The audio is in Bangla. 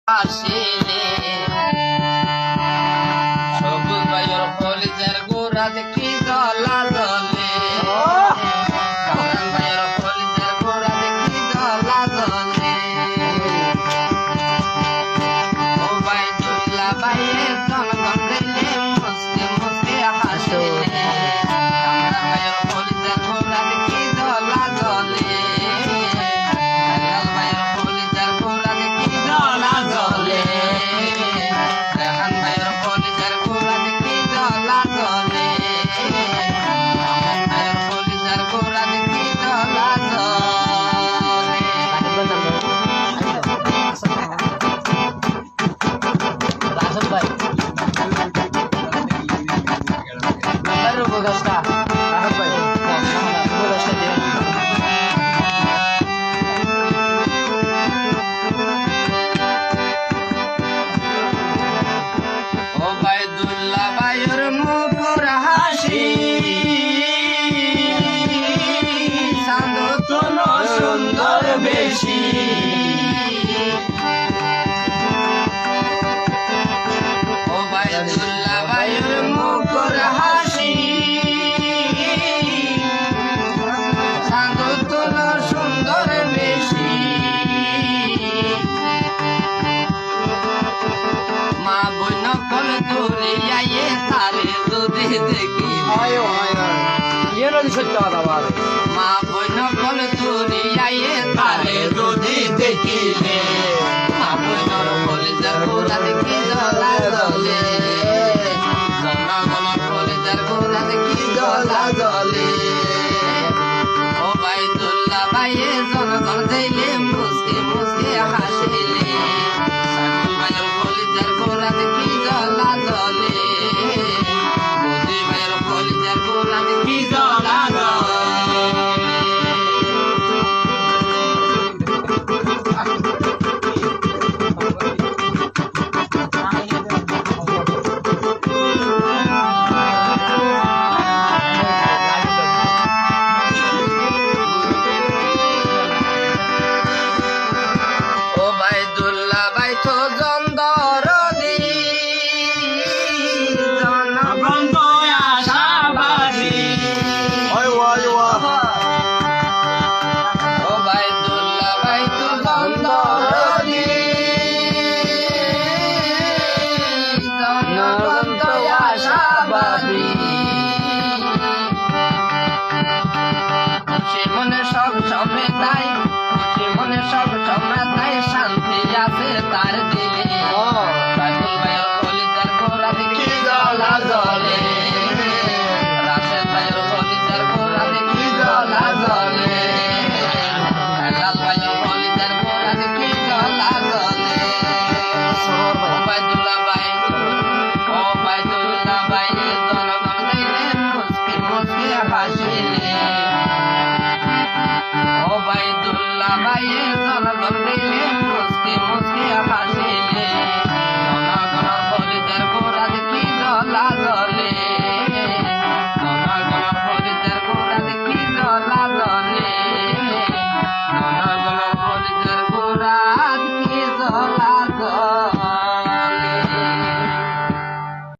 আসিলে সবুজ ভাইয়ের কলিজার গোড়া দেখি জ্বলা জ্বলে কামরান ভাইয়ের কলিজার গোড়া দেখি জ্বলা জ্বলে ও ভাই দুল্লা ভাইয়ের জনগণ দিলে মুসকে মুসকে হাসিলে কামরান ভাইয়ের কলিজার গোড়া দেখি জ্বলা জ্বলে সুন্দর বেশি ও ভাই দুল্লা ভাইয়ের মুখর হাসি সান্দুতন সুন্দর বেশি মা বই নকল দৌড়িয়ে তারে যদি দেখি সত্য কথা মা বই নকল দৌড়িয়ে তারে যদি দেখিলে মা বই কলিজার গোড়া দেখি জ্বলা জ্বলে জনগণ কলিজার গোড়া দেখি জ্বলা জ্বলে ও ভাই দুল্লা ভাইয়ে জনগণ দিলে মুসকে মুসকে হাসিলে সাকুল ভাইয়ের কলিজার গোড়া দেখি জ্বলা জ্বলে মোদি ভাইয়ের কলিজার গোড়া দেখি জ্বলা জ্বলে শান্তি আছে তার দিলে সাইকুল ভাইয়ের কলিজার গোড়া দেখি জ্বলা জ্বলে রাশেদ ভাইয়ের কলিজার গোড়া দেখি জ্বলা জ্বলে লাল ভাইয়ের কলিজার গোড়া দেখি জ্বলা জ্বলে ওবায়দুল্লাহ ভাই জনগণ দিলে মুসকে মুসকে হাসিলে ওবায়দুল্লাহ ভাই জনগণ